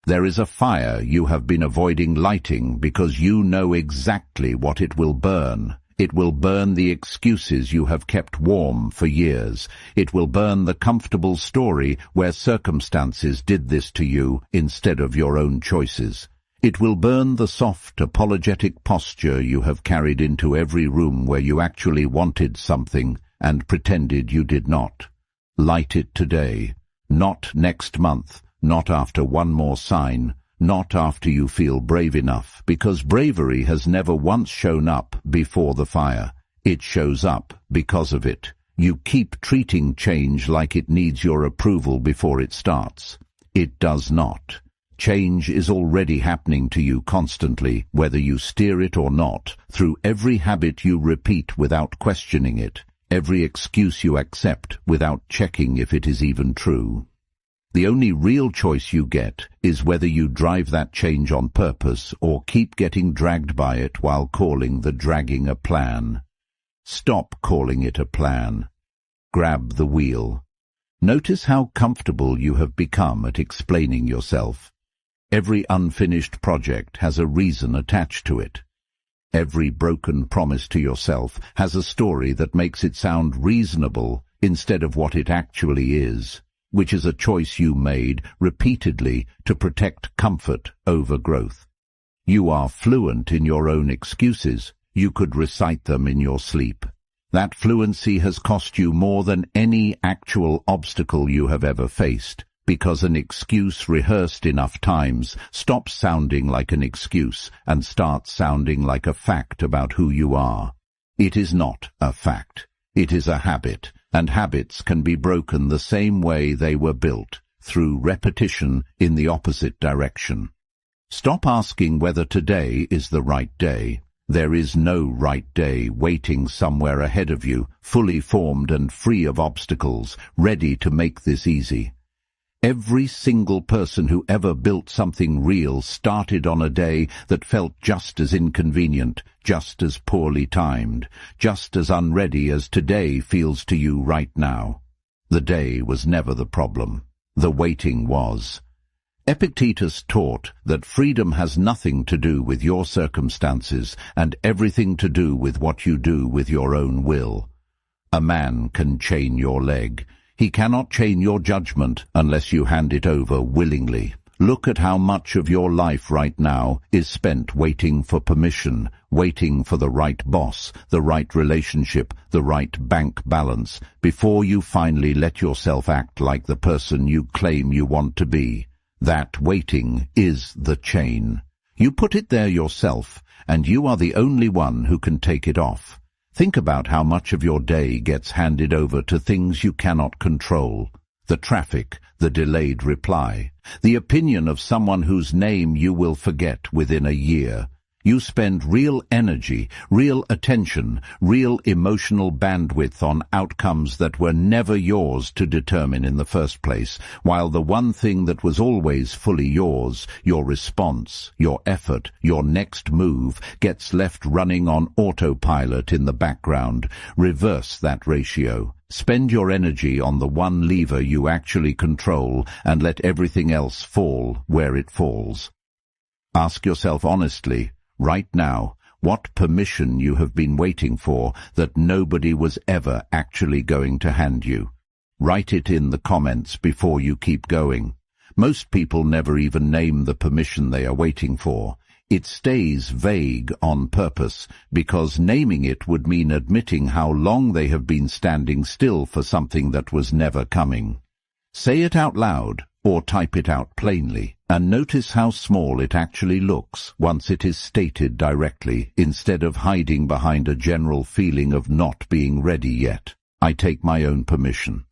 There is a fire you have been avoiding lighting because you know exactly what it will burn. It will burn the excuses you have kept warm for years. It will burn the comfortable story where circumstances did this to you instead of your own choices. It will burn the soft, apologetic posture you have carried into every room where you actually wanted something and pretended you did not. Light it today, not next month, not after one more sign, not after you feel brave enough, because bravery has never once shown up before the fire. It shows up because of it. You keep treating change like it needs your approval before it starts. It does not. Change is already happening to you constantly, whether you steer it or not, through every habit you repeat without questioning it, every excuse you accept without checking if it is even true. The only real choice you get is whether you drive that change on purpose or keep getting dragged by it while calling the dragging a plan. Stop calling it a plan. Grab the wheel. Notice how comfortable you have become at explaining yourself. Every unfinished project has a reason attached to it. Every broken promise to yourself has a story that makes it sound reasonable instead of what it actually is, which is a choice you made repeatedly to protect comfort over growth. You are fluent in your own excuses. You could recite them in your sleep. That fluency has cost you more than any actual obstacle you have ever faced, because an excuse rehearsed enough times stops sounding like an excuse and starts sounding like a fact about who you are. It is not a fact. It is a habit, and habits can be broken the same way they were built, through repetition in the opposite direction. Stop asking whether today is the right day. There is no right day waiting somewhere ahead of you, fully formed and free of obstacles, ready to make this easy. Every single person who ever built something real started on a day that felt just as inconvenient, just as poorly timed, just as unready as today feels to you right now. The day was never the problem. The waiting was. Epictetus taught that freedom has nothing to do with your circumstances and everything to do with what you do with your own will. A man can chain your leg. He cannot chain your judgment unless you hand it over willingly. Look at how much of your life right now is spent waiting for permission, waiting for the right boss, the right relationship, the right bank balance, before you finally let yourself act like the person you claim you want to be. That waiting is the chain. You put it there yourself, and you are the only one who can take it off. Think about how much of your day gets handed over to things you cannot control. The traffic, the delayed reply, the opinion of someone whose name you will forget within a year. You spend real energy, real attention, real emotional bandwidth on outcomes that were never yours to determine in the first place, while the one thing that was always fully yours, your response, your effort, your next move, gets left running on autopilot in the background. Reverse that ratio. Spend your energy on the one lever you actually control and let everything else fall where it falls. Ask yourself honestly, right now, what permission you have been waiting for that nobody was ever actually going to hand you. Write it in the comments before you keep going. Most people never even name the permission they are waiting for. It stays vague on purpose, because naming it would mean admitting how long they have been standing still for something that was never coming. Say it out loud, or type it out plainly, and notice how small it actually looks once it is stated directly, instead of hiding behind a general feeling of not being ready yet. I take my own permission.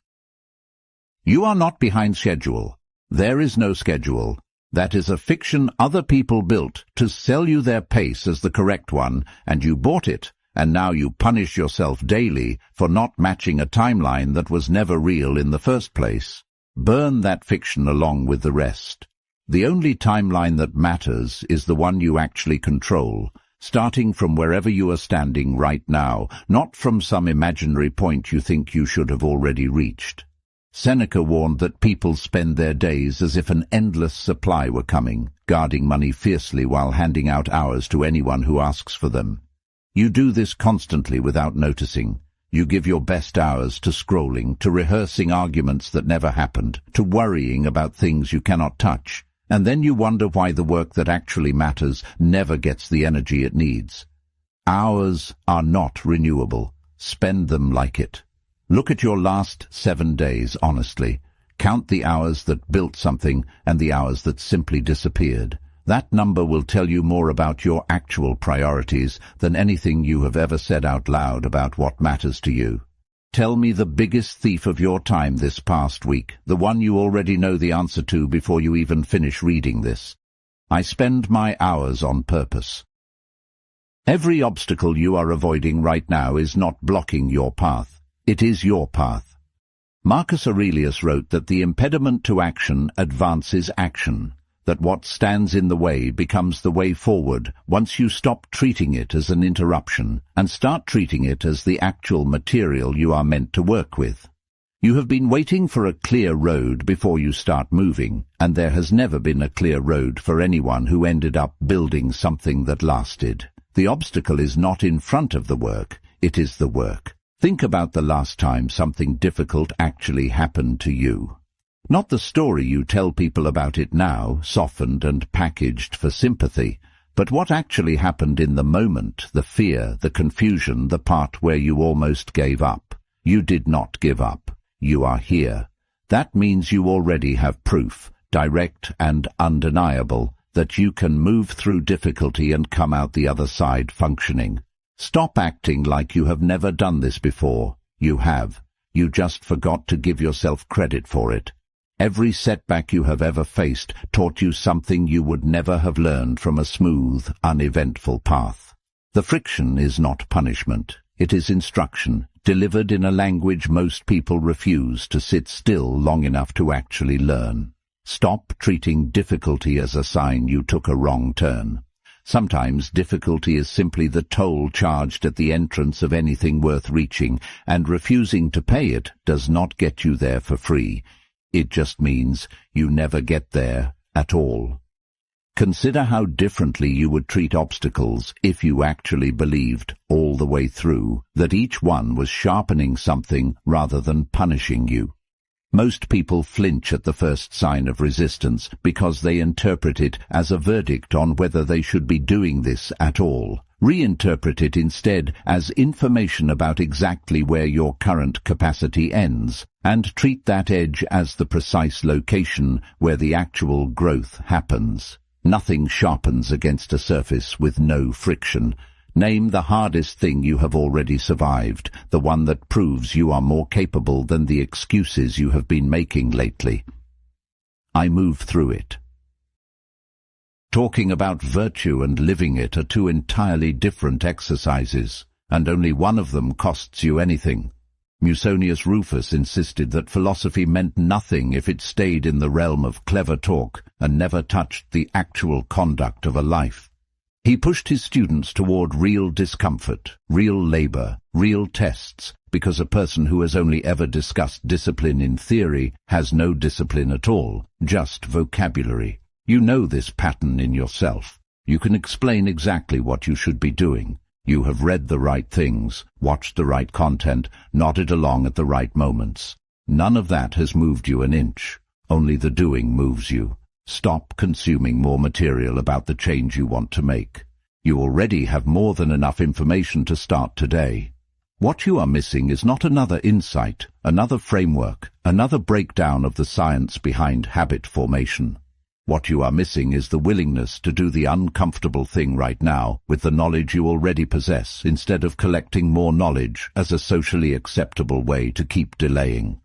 You are not behind schedule. There is no schedule. That is a fiction other people built to sell you their pace as the correct one, and you bought it, and now you punish yourself daily for not matching a timeline that was never real in the first place. Burn that fiction along with the rest. The only timeline that matters is the one you actually control, starting from wherever you are standing right now, not from some imaginary point you think you should have already reached. Seneca warned that people spend their days as if an endless supply were coming, guarding money fiercely while handing out hours to anyone who asks for them. You do this constantly without noticing. You give your best hours to scrolling, to rehearsing arguments that never happened, to worrying about things you cannot touch, and then you wonder why the work that actually matters never gets the energy it needs. Hours are not renewable. Spend them like it. Look at your last 7 days honestly. Count the hours that built something and the hours that simply disappeared. That number will tell you more about your actual priorities than anything you have ever said out loud about what matters to you. Tell me the biggest thief of your time this past week, the one you already know the answer to before you even finish reading this. I spend my hours on purpose. Every obstacle you are avoiding right now is not blocking your path. It is your path. Marcus Aurelius wrote that the impediment to action advances action, that what stands in the way becomes the way forward once you stop treating it as an interruption and start treating it as the actual material you are meant to work with. You have been waiting for a clear road before you start moving, and there has never been a clear road for anyone who ended up building something that lasted. The obstacle is not in front of the work, it is the work. Think about the last time something difficult actually happened to you. Not the story you tell people about it now, softened and packaged for sympathy, but what actually happened in the moment, the fear, the confusion, the part where you almost gave up. You did not give up. You are here. That means you already have proof, direct and undeniable, that you can move through difficulty and come out the other side functioning. Stop acting like you have never done this before. You have. You just forgot to give yourself credit for it. Every setback you have ever faced taught you something you would never have learned from a smooth, uneventful path. The friction is not punishment. It is instruction, delivered in a language most people refuse to sit still long enough to actually learn. Stop treating difficulty as a sign you took a wrong turn. Sometimes difficulty is simply the toll charged at the entrance of anything worth reaching, and refusing to pay it does not get you there for free. It just means you never get there at all. Consider how differently you would treat obstacles if you actually believed, all the way through, that each one was sharpening something rather than punishing you. Most people flinch at the first sign of resistance because they interpret it as a verdict on whether they should be doing this at all. Reinterpret it instead as information about exactly where your current capacity ends, and treat that edge as the precise location where the actual growth happens. Nothing sharpens against a surface with no friction. Name the hardest thing you have already survived, the one that proves you are more capable than the excuses you have been making lately. I move through it. Talking about virtue and living it are two entirely different exercises, and only one of them costs you anything. Musonius Rufus insisted that philosophy meant nothing if it stayed in the realm of clever talk and never touched the actual conduct of a life. He pushed his students toward real discomfort, real labor, real tests, because a person who has only ever discussed discipline in theory has no discipline at all, just vocabulary. You know this pattern in yourself. You can explain exactly what you should be doing. You have read the right things, watched the right content, nodded along at the right moments. None of that has moved you an inch. Only the doing moves you. Stop consuming more material about the change you want to make. You already have more than enough information to start today. What you are missing is not another insight, another framework, another breakdown of the science behind habit formation. What you are missing is the willingness to do the uncomfortable thing right now with the knowledge you already possess, instead of collecting more knowledge as a socially acceptable way to keep delaying.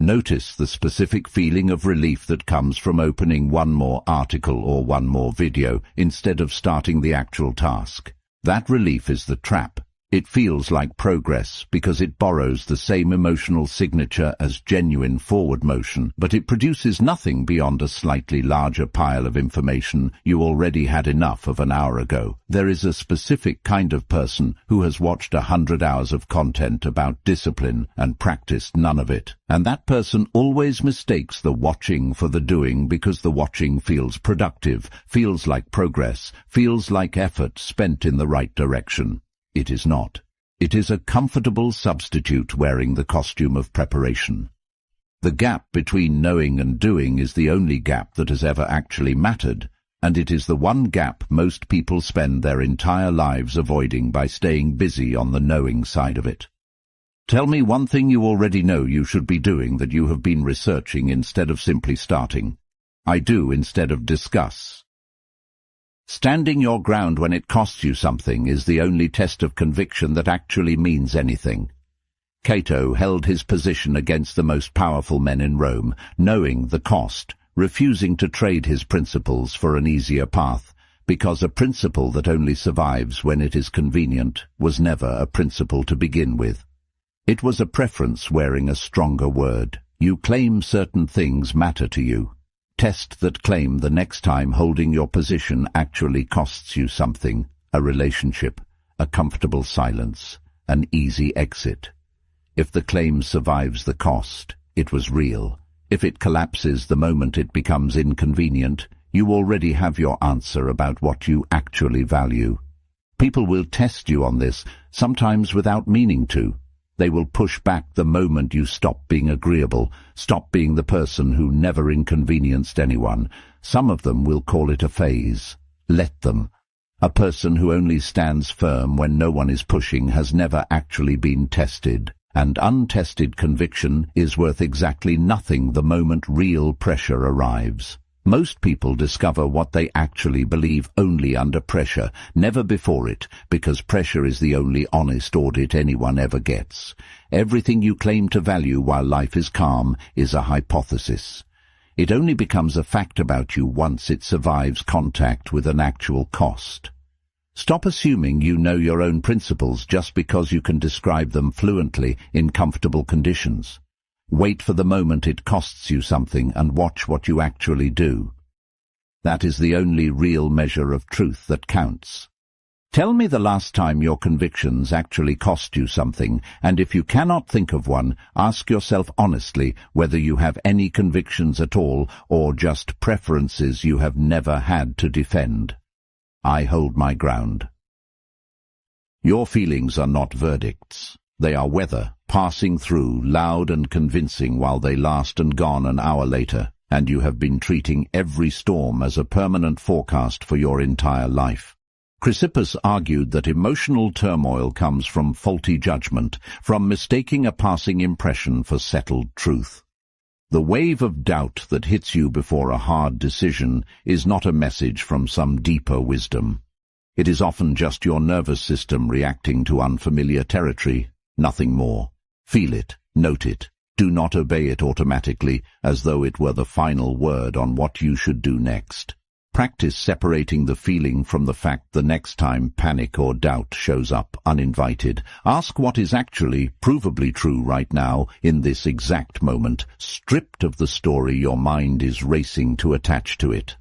Notice the specific feeling of relief that comes from opening one more article or one more video instead of starting the actual task. That relief is the trap. It feels like progress because it borrows the same emotional signature as genuine forward motion, but it produces nothing beyond a slightly larger pile of information you already had enough of an hour ago. There is a specific kind of person who has watched 100 hours of content about discipline and practiced none of it. And that person always mistakes the watching for the doing because the watching feels productive, feels like progress, feels like effort spent in the right direction. It is not. It is a comfortable substitute wearing the costume of preparation. The gap between knowing and doing is the only gap that has ever actually mattered, and it is the one gap most people spend their entire lives avoiding by staying busy on the knowing side of it. Tell me one thing you already know you should be doing that you have been researching instead of simply starting. I do instead of discuss. Standing your ground when it costs you something is the only test of conviction that actually means anything. Cato held his position against the most powerful men in Rome, knowing the cost, refusing to trade his principles for an easier path, because a principle that only survives when it is convenient was never a principle to begin with. It was a preference wearing a stronger word. You claim certain things matter to you. Test that claim the next time holding your position actually costs you something, a relationship, a comfortable silence, an easy exit. If the claim survives the cost, it was real. If it collapses the moment it becomes inconvenient, you already have your answer about what you actually value. People will test you on this, sometimes without meaning to. They will push back the moment you stop being agreeable, stop being the person who never inconvenienced anyone. Some of them will call it a phase. Let them. A person who only stands firm when no one is pushing has never actually been tested, and untested conviction is worth exactly nothing the moment real pressure arrives. Most people discover what they actually believe only under pressure, never before it, because pressure is the only honest audit anyone ever gets. Everything you claim to value while life is calm is a hypothesis. It only becomes a fact about you once it survives contact with an actual cost. Stop assuming you know your own principles just because you can describe them fluently in comfortable conditions. Wait for the moment it costs you something and watch what you actually do. That is the only real measure of truth that counts. Tell me the last time your convictions actually cost you something, and if you cannot think of one, ask yourself honestly whether you have any convictions at all or just preferences you have never had to defend. I hold my ground. Your feelings are not verdicts. They are weather, passing through, loud and convincing while they last and gone an hour later, and you have been treating every storm as a permanent forecast for your entire life. Chrysippus argued that emotional turmoil comes from faulty judgment, from mistaking a passing impression for settled truth. The wave of doubt that hits you before a hard decision is not a message from some deeper wisdom. It is often just your nervous system reacting to unfamiliar territory. Nothing more. Feel it, note it. Do not obey it automatically, as though it were the final word on what you should do next. Practice separating the feeling from the fact the next time panic or doubt shows up uninvited. Ask what is actually, provably true right now, in this exact moment, stripped of the story your mind is racing to attach to it.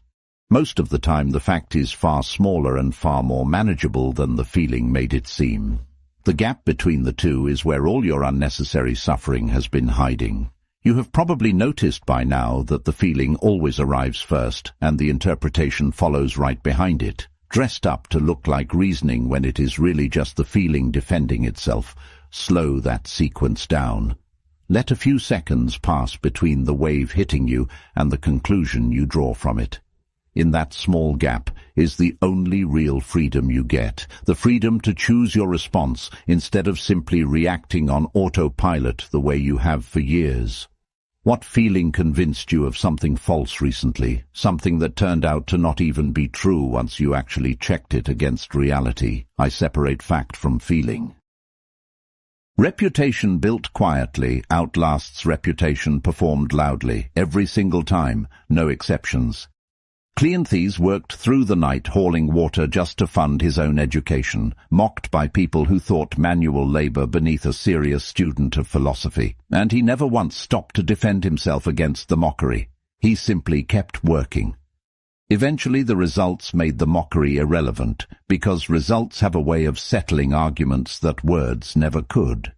Most of the time the fact is far smaller and far more manageable than the feeling made it seem. The gap between the two is where all your unnecessary suffering has been hiding. You have probably noticed by now that the feeling always arrives first, and the interpretation follows right behind it, dressed up to look like reasoning when it is really just the feeling defending itself. Slow that sequence down. Let a few seconds pass between the wave hitting you and the conclusion you draw from it. In that small gap is the only real freedom you get, the freedom to choose your response instead of simply reacting on autopilot the way you have for years. What feeling convinced you of something false recently, something that turned out to not even be true once you actually checked it against reality? I separate fact from feeling. Reputation built quietly outlasts reputation performed loudly, every single time, no exceptions. Cleanthes worked through the night hauling water just to fund his own education, mocked by people who thought manual labor beneath a serious student of philosophy, and he never once stopped to defend himself against the mockery. He simply kept working. Eventually the results made the mockery irrelevant, because results have a way of settling arguments that words never could.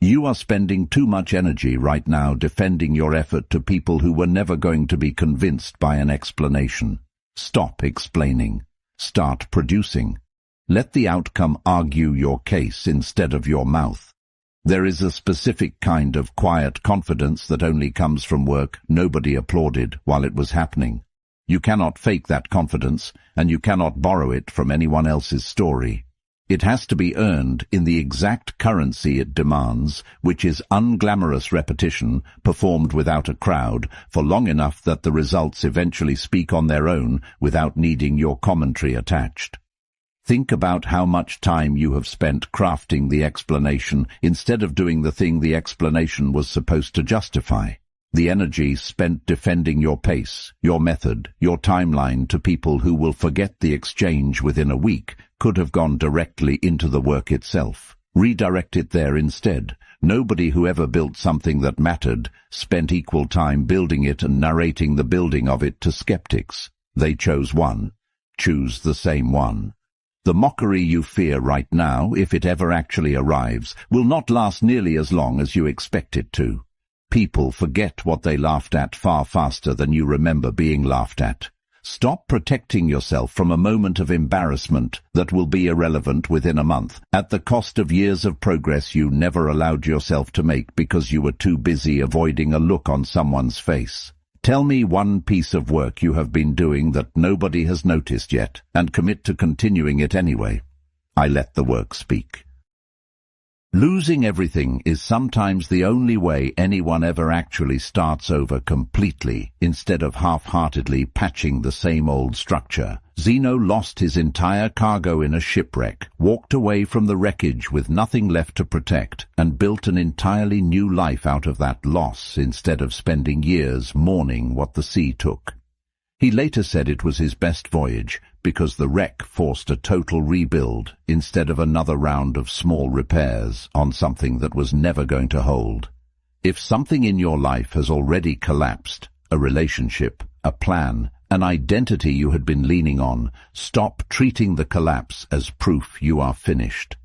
You are spending too much energy right now defending your effort to people who were never going to be convinced by an explanation. Stop explaining. Start producing. Let the outcome argue your case instead of your mouth. There is a specific kind of quiet confidence that only comes from work nobody applauded while it was happening. You cannot fake that confidence, and you cannot borrow it from anyone else's story. It has to be earned in the exact currency it demands, which is unglamorous repetition, performed without a crowd, for long enough that the results eventually speak on their own without needing your commentary attached. Think about how much time you have spent crafting the explanation instead of doing the thing the explanation was supposed to justify. The energy spent defending your pace, your method, your timeline to people who will forget the exchange within a week could have gone directly into the work itself. Redirect it there instead. Nobody who ever built something that mattered spent equal time building it and narrating the building of it to skeptics. They chose one. Choose the same one. The mockery you fear right now, if it ever actually arrives, will not last nearly as long as you expect it to. People forget what they laughed at far faster than you remember being laughed at. Stop protecting yourself from a moment of embarrassment that will be irrelevant within a month, at the cost of years of progress you never allowed yourself to make because you were too busy avoiding a look on someone's face. Tell me one piece of work you have been doing that nobody has noticed yet, and commit to continuing it anyway. I let the work speak. Losing everything is sometimes the only way anyone ever actually starts over completely, instead of half-heartedly patching the same old structure. Zeno lost his entire cargo in a shipwreck, walked away from the wreckage with nothing left to protect, and built an entirely new life out of that loss instead of spending years mourning what the sea took. He later said it was his best voyage, because the wreck forced a total rebuild instead of another round of small repairs on something that was never going to hold. If something in your life has already collapsed, a relationship, a plan, an identity you had been leaning on, stop treating the collapse as proof you are finished.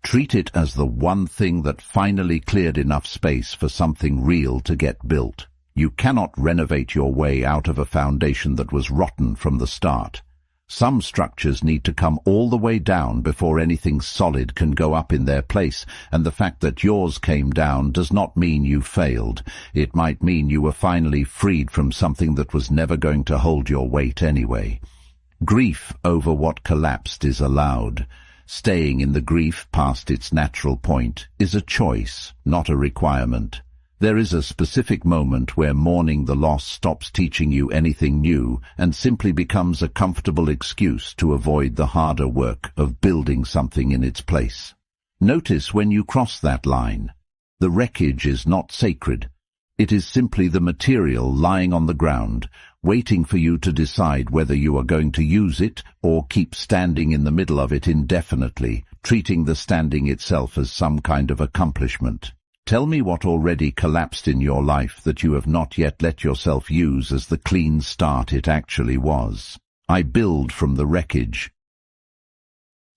Treat it as the one thing that finally cleared enough space for something real to get built. You cannot renovate your way out of a foundation that was rotten from the start. Some structures need to come all the way down before anything solid can go up in their place, and the fact that yours came down does not mean you failed. It might mean you were finally freed from something that was never going to hold your weight anyway. Grief over what collapsed is allowed. Staying in the grief past its natural point is a choice, not a requirement. There is a specific moment where mourning the loss stops teaching you anything new and simply becomes a comfortable excuse to avoid the harder work of building something in its place. Notice when you cross that line. The wreckage is not sacred. It is simply the material lying on the ground, waiting for you to decide whether you are going to use it or keep standing in the middle of it indefinitely, treating the standing itself as some kind of accomplishment. Tell me what already collapsed in your life that you have not yet let yourself use as the clean start it actually was. I build from the wreckage.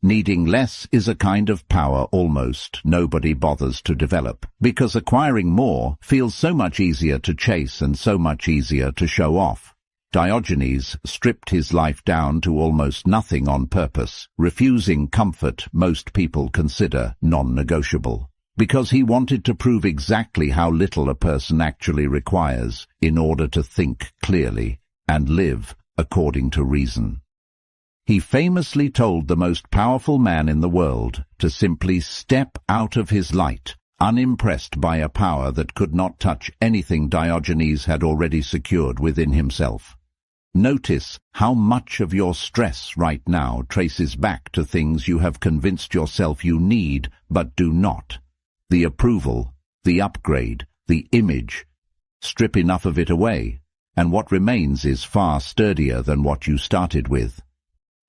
Needing less is a kind of power almost nobody bothers to develop, because acquiring more feels so much easier to chase and so much easier to show off. Diogenes stripped his life down to almost nothing on purpose, refusing comfort most people consider non-negotiable, because he wanted to prove exactly how little a person actually requires in order to think clearly and live according to reason. He famously told the most powerful man in the world to simply step out of his light, unimpressed by a power that could not touch anything Diogenes had already secured within himself. Notice how much of your stress right now traces back to things you have convinced yourself you need but do not. The approval, the upgrade, the image. Strip enough of it away, and what remains is far sturdier than what you started with.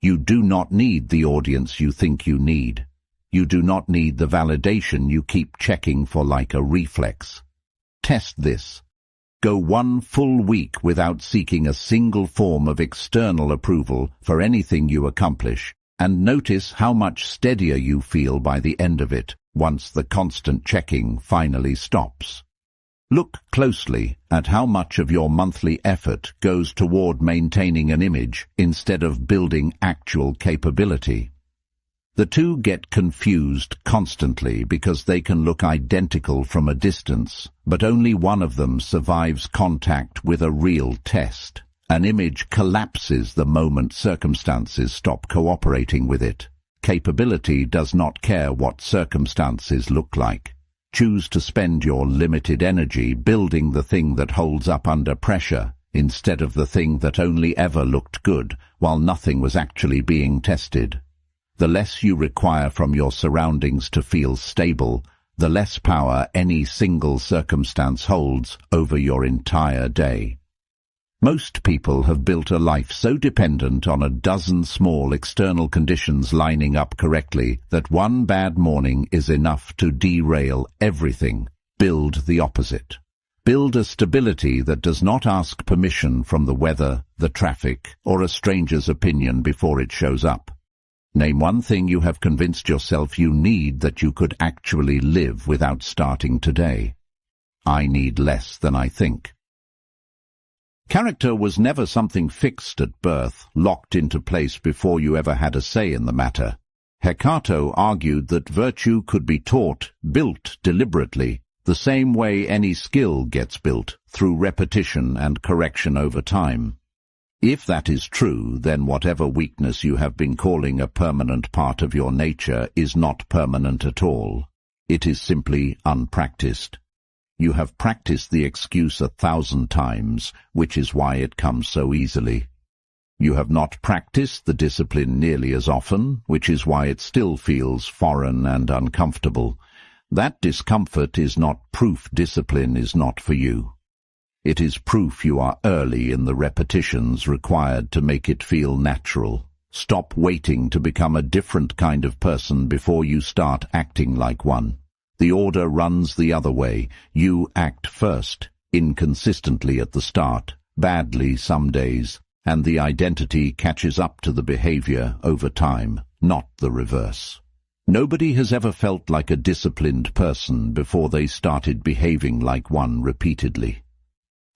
You do not need the audience you think you need. You do not need the validation you keep checking for like a reflex. Test this. Go 1 full week without seeking a single form of external approval for anything you accomplish, and notice how much steadier you feel by the end of it, once the constant checking finally stops. Look closely at how much of your monthly effort goes toward maintaining an image instead of building actual capability. The two get confused constantly because they can look identical from a distance, but only one of them survives contact with a real test. An image collapses the moment circumstances stop cooperating with it. Capability does not care what circumstances look like. Choose to spend your limited energy building the thing that holds up under pressure, instead of the thing that only ever looked good while nothing was actually being tested. The less you require from your surroundings to feel stable, the less power any single circumstance holds over your entire day. Most people have built a life so dependent on a dozen small external conditions lining up correctly that one bad morning is enough to derail everything. Build the opposite. Build a stability that does not ask permission from the weather, the traffic, or a stranger's opinion before it shows up. Name one thing you have convinced yourself you need that you could actually live without starting today. I need less than I think. Character was never something fixed at birth, locked into place before you ever had a say in the matter. Hecatto argued that virtue could be taught, built deliberately, the same way any skill gets built, through repetition and correction over time. If that is true, then whatever weakness you have been calling a permanent part of your nature is not permanent at all. It is simply unpracticed. You have practiced the excuse 1,000 times, which is why it comes so easily. You have not practiced the discipline nearly as often, which is why it still feels foreign and uncomfortable. That discomfort is not proof discipline is not for you. It is proof you are early in the repetitions required to make it feel natural. Stop waiting to become a different kind of person before you start acting like one. The order runs the other way. You act first, inconsistently at the start, badly some days, and the identity catches up to the behavior over time, not the reverse. Nobody has ever felt like a disciplined person before they started behaving like one repeatedly.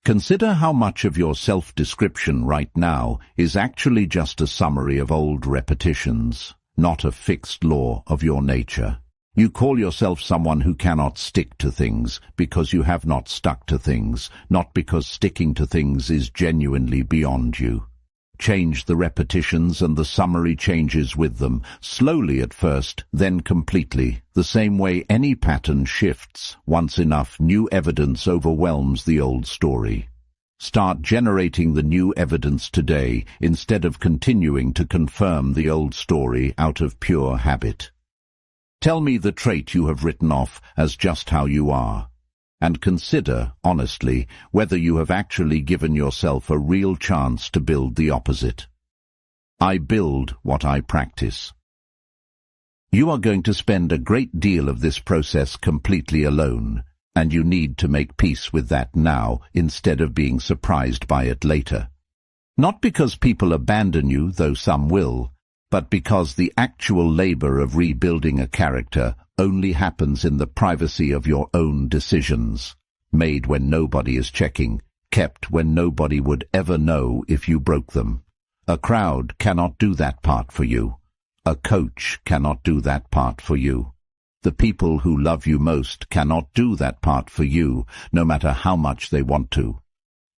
Consider how much of your self-description right now is actually just a summary of old repetitions, not a fixed law of your nature. You call yourself someone who cannot stick to things because you have not stuck to things, not because sticking to things is genuinely beyond you. Change the repetitions and the summary changes with them, slowly at first, then completely. The same way any pattern shifts, once enough new evidence overwhelms the old story. Start generating the new evidence today instead of continuing to confirm the old story out of pure habit. Tell me the trait you have written off as just how you are, and consider, honestly, whether you have actually given yourself a real chance to build the opposite. I build what I practice. You are going to spend a great deal of this process completely alone, and you need to make peace with that now instead of being surprised by it later. Not because people abandon you, though some will, but because the actual labor of rebuilding a character only happens in the privacy of your own decisions, made when nobody is checking, kept when nobody would ever know if you broke them. A crowd cannot do that part for you. A coach cannot do that part for you. The people who love you most cannot do that part for you, no matter how much they want to.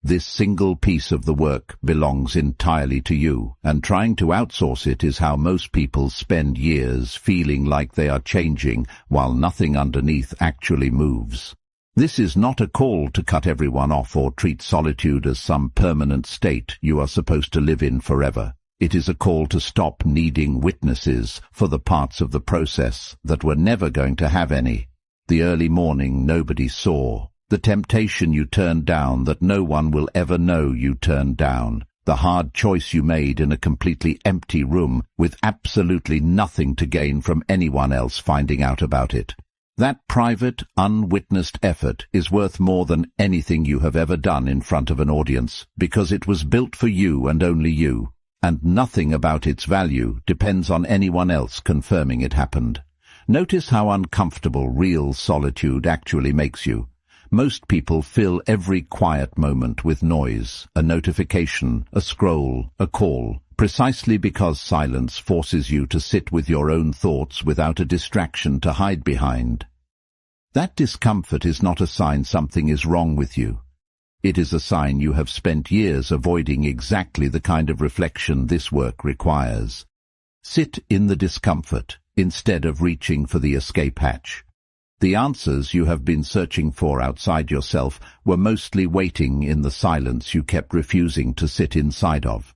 This single piece of the work belongs entirely to you, and trying to outsource it is how most people spend years feeling like they are changing while nothing underneath actually moves. This is not a call to cut everyone off or treat solitude as some permanent state you are supposed to live in forever. It is a call to stop needing witnesses for the parts of the process that were never going to have any. The early morning nobody saw, The temptation you turned down that no one will ever know you turned down. The hard choice you made in a completely empty room with absolutely nothing to gain from anyone else finding out about it. That private, unwitnessed effort is worth more than anything you have ever done in front of an audience, because it was built for you and only you, and nothing about its value depends on anyone else confirming it happened. Notice how uncomfortable real solitude actually makes you. Most people fill every quiet moment with noise, a notification, a scroll, a call, precisely because silence forces you to sit with your own thoughts without a distraction to hide behind. That discomfort is not a sign something is wrong with you. It is a sign you have spent years avoiding exactly the kind of reflection this work requires. Sit in the discomfort instead of reaching for the escape hatch. The answers you have been searching for outside yourself were mostly waiting in the silence you kept refusing to sit inside of.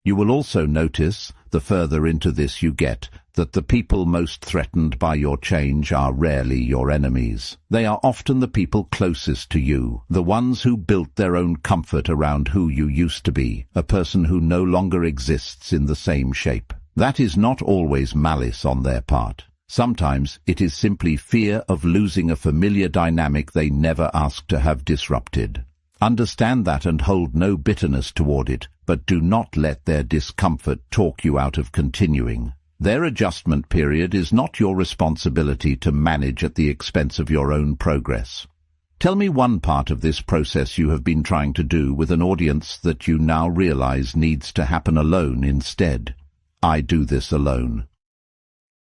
You will also notice, the further into this you get, that the people most threatened by your change are rarely your enemies. They are often the people closest to you, the ones who built their own comfort around who you used to be, a person who no longer exists in the same shape. That is not always malice on their part. Sometimes it is simply fear of losing a familiar dynamic they never asked to have disrupted. Understand that and hold no bitterness toward it, but do not let their discomfort talk you out of continuing. Their adjustment period is not your responsibility to manage at the expense of your own progress. Tell me one part of this process you have been trying to do with an audience that you now realize needs to happen alone instead. I do this alone.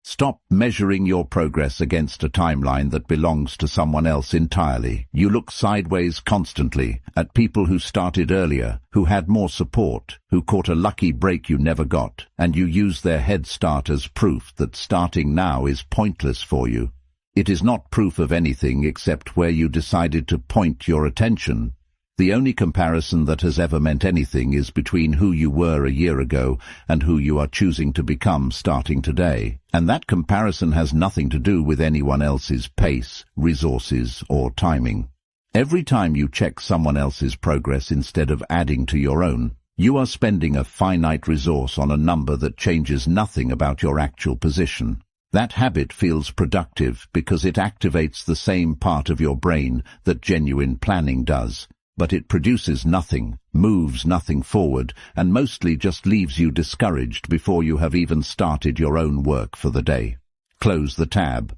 Stop measuring your progress against a timeline that belongs to someone else entirely. You look sideways constantly at people who started earlier, who had more support, who caught a lucky break you never got, and you use their head start as proof that starting now is pointless for you. It is not proof of anything except where you decided to point your attention. The only comparison that has ever meant anything is between who you were a year ago and who you are choosing to become starting today. And that comparison has nothing to do with anyone else's pace, resources, or timing. Every time you check someone else's progress instead of adding to your own, you are spending a finite resource on a number that changes nothing about your actual position. That habit feels productive because it activates the same part of your brain that genuine planning does. But it produces nothing, moves nothing forward, and mostly just leaves you discouraged before you have even started your own work for the day. Close the tab.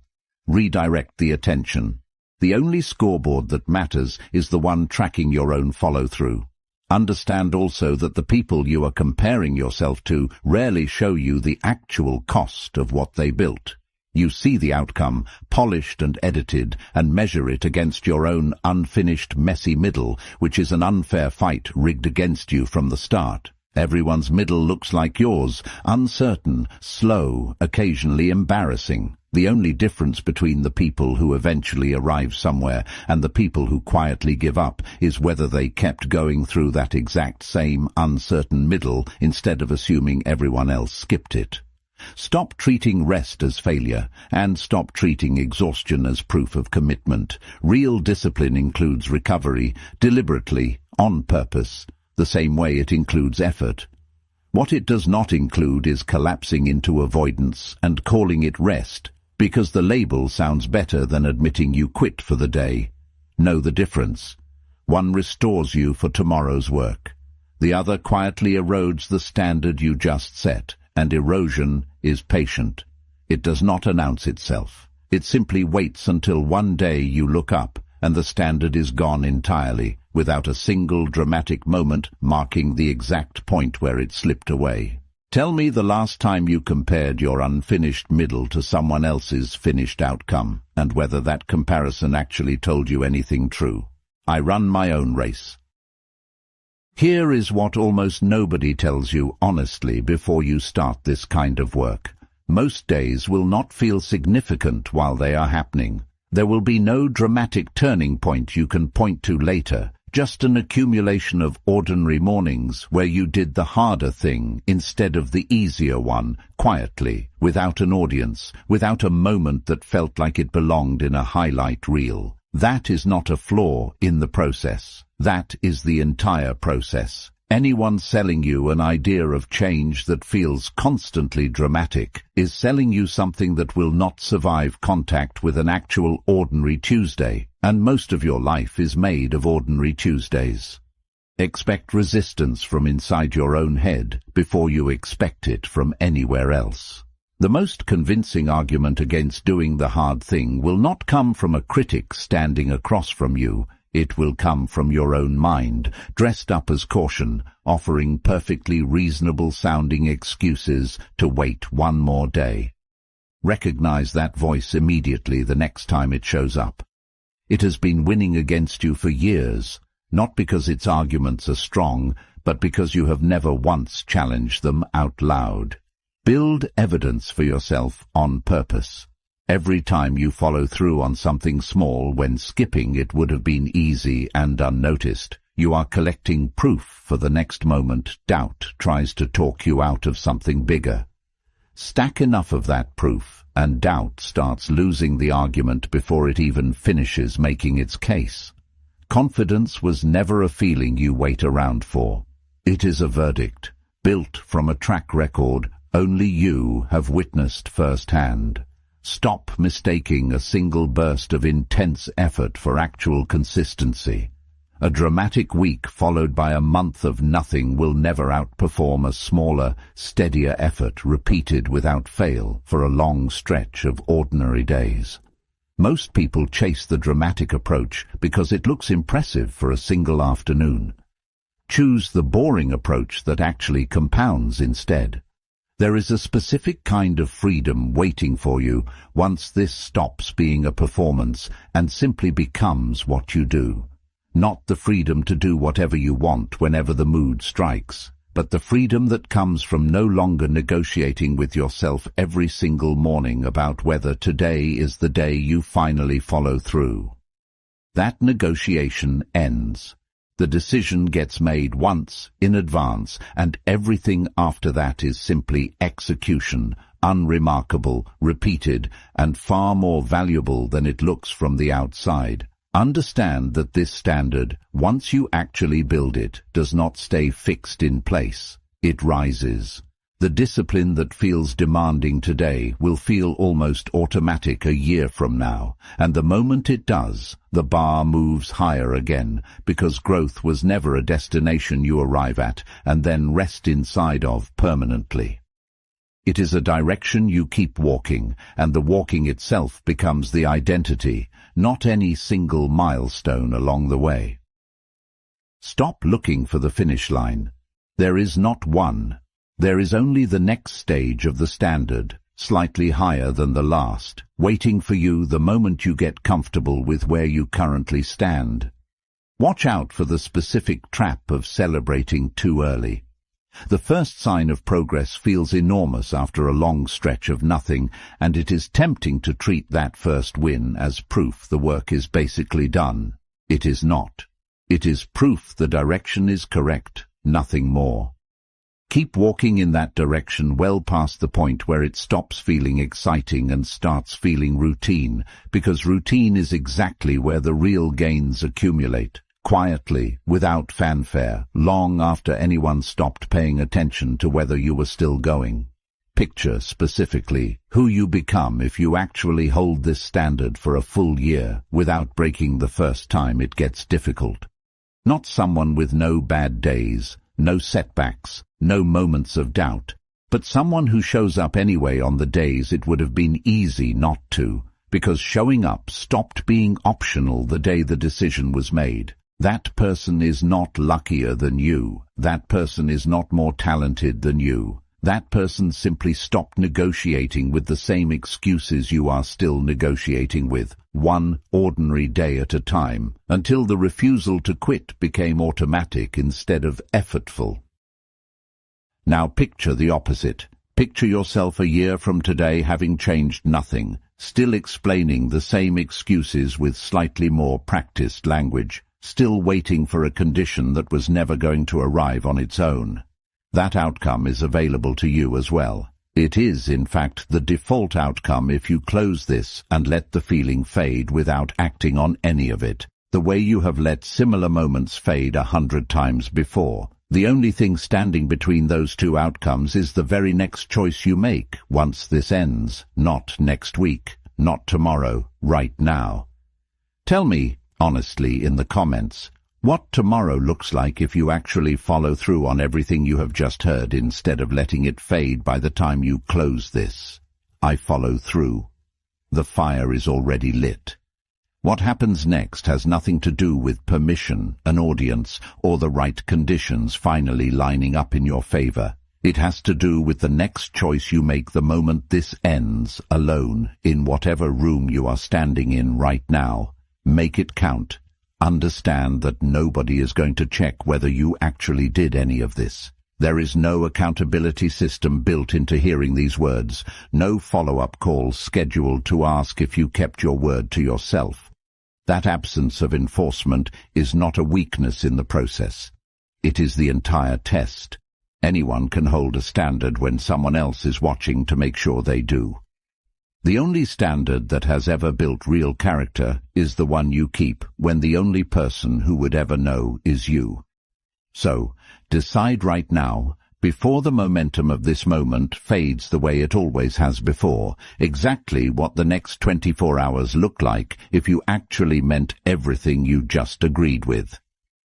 Redirect the attention. The only scoreboard that matters is the one tracking your own follow-through. Understand also that the people you are comparing yourself to rarely show you the actual cost of what they built. You see the outcome, polished and edited, and measure it against your own unfinished, messy middle, which is an unfair fight rigged against you from the start. Everyone's middle looks like yours, uncertain, slow, occasionally embarrassing. The only difference between the people who eventually arrive somewhere and the people who quietly give up is whether they kept going through that exact same uncertain middle instead of assuming everyone else skipped it. Stop treating rest as failure, and stop treating exhaustion as proof of commitment. Real discipline includes recovery, deliberately, on purpose, the same way it includes effort. What it does not include is collapsing into avoidance and calling it rest, because the label sounds better than admitting you quit for the day. Know the difference. One restores you for tomorrow's work. The other quietly erodes the standard you just set. And erosion is patient. It does not announce itself. It simply waits until one day you look up and the standard is gone entirely, without a single dramatic moment marking the exact point where it slipped away. Tell me the last time you compared your unfinished middle to someone else's finished outcome, and whether that comparison actually told you anything true. I run my own race. Here is what almost nobody tells you honestly before you start this kind of work. Most days will not feel significant while they are happening. There will be no dramatic turning point you can point to later, just an accumulation of ordinary mornings where you did the harder thing instead of the easier one, quietly, without an audience, without a moment that felt like it belonged in a highlight reel. That is not a flaw in the process. That is the entire process. Anyone selling you an idea of change that feels constantly dramatic is selling you something that will not survive contact with an actual ordinary Tuesday, and most of your life is made of ordinary Tuesdays. Expect resistance from inside your own head before you expect it from anywhere else. The most convincing argument against doing the hard thing will not come from a critic standing across from you. It will come from your own mind, dressed up as caution, offering perfectly reasonable-sounding excuses to wait one more day. Recognize that voice immediately the next time it shows up. It has been winning against you for years, not because its arguments are strong, but because you have never once challenged them out loud. Build evidence for yourself on purpose. Every time you follow through on something small when skipping it would have been easy and unnoticed, you are collecting proof for the next moment doubt tries to talk you out of something bigger. Stack enough of that proof, and doubt starts losing the argument before it even finishes making its case. Confidence was never a feeling you wait around for. It is a verdict, built from a track record only you have witnessed firsthand. Stop mistaking a single burst of intense effort for actual consistency. A dramatic week followed by a month of nothing will never outperform a smaller, steadier effort repeated without fail for a long stretch of ordinary days. Most people chase the dramatic approach because it looks impressive for a single afternoon. Choose the boring approach that actually compounds instead. There is a specific kind of freedom waiting for you once this stops being a performance and simply becomes what you do. Not the freedom to do whatever you want whenever the mood strikes, but the freedom that comes from no longer negotiating with yourself every single morning about whether today is the day you finally follow through. That negotiation ends. The decision gets made once, in advance, and everything after that is simply execution, unremarkable, repeated, and far more valuable than it looks from the outside. Understand that this standard, once you actually build it, does not stay fixed in place. It rises. The discipline that feels demanding today will feel almost automatic a year from now, and the moment it does, the bar moves higher again, because growth was never a destination you arrive at and then rest inside of permanently. It is a direction you keep walking, and the walking itself becomes the identity, not any single milestone along the way. Stop looking for the finish line. There is not one. There is only the next stage of the standard, slightly higher than the last, waiting for you the moment you get comfortable with where you currently stand. Watch out for the specific trap of celebrating too early. The first sign of progress feels enormous after a long stretch of nothing, and it is tempting to treat that first win as proof the work is basically done. It is not. It is proof the direction is correct, nothing more. Keep walking in that direction well past the point where it stops feeling exciting and starts feeling routine, because routine is exactly where the real gains accumulate, quietly, without fanfare, long after anyone stopped paying attention to whether you were still going. Picture, specifically, who you become if you actually hold this standard for a full year without breaking the first time it gets difficult. Not someone with no bad days, no setbacks, no moments of doubt, but someone who shows up anyway on the days it would have been easy not to, because showing up stopped being optional the day the decision was made. That person is not luckier than you. That person is not more talented than you. That person simply stopped negotiating with the same excuses you are still negotiating with, one ordinary day at a time, until the refusal to quit became automatic instead of effortful. Now picture the opposite. Picture yourself a year from today having changed nothing, still explaining the same excuses with slightly more practiced language, still waiting for a condition that was never going to arrive on its own. That outcome is available to you as well. It is, in fact, the default outcome if you close this and let the feeling fade without acting on any of it, the way you have let similar moments fade 100 times before. The only thing standing between those two outcomes is the very next choice you make once this ends, not next week, not tomorrow, right now. Tell me, honestly, in the comments, what tomorrow looks like if you actually follow through on everything you have just heard instead of letting it fade by the time you close this. I follow through. The fire is already lit. What happens next has nothing to do with permission, an audience, or the right conditions finally lining up in your favor. It has to do with the next choice you make the moment this ends, alone, in whatever room you are standing in right now. Make it count. Understand that nobody is going to check whether you actually did any of this. There is no accountability system built into hearing these words, no follow-up calls scheduled to ask if you kept your word to yourself. That absence of enforcement is not a weakness in the process. It is the entire test. Anyone can hold a standard when someone else is watching to make sure they do. The only standard that has ever built real character is the one you keep when the only person who would ever know is you. So, decide right now, before the momentum of this moment fades the way it always has before, exactly what the next 24 hours look like if you actually meant everything you just agreed with.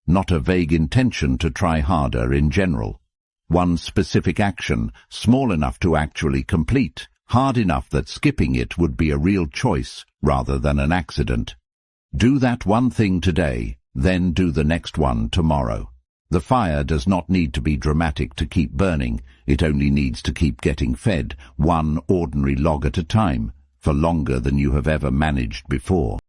Not a vague intention to try harder in general. One specific action, small enough to actually complete, hard enough that skipping it would be a real choice rather than an accident. Do that one thing today, then do the next one tomorrow. The fire does not need to be dramatic to keep burning, it only needs to keep getting fed, one ordinary log at a time, for longer than you have ever managed before.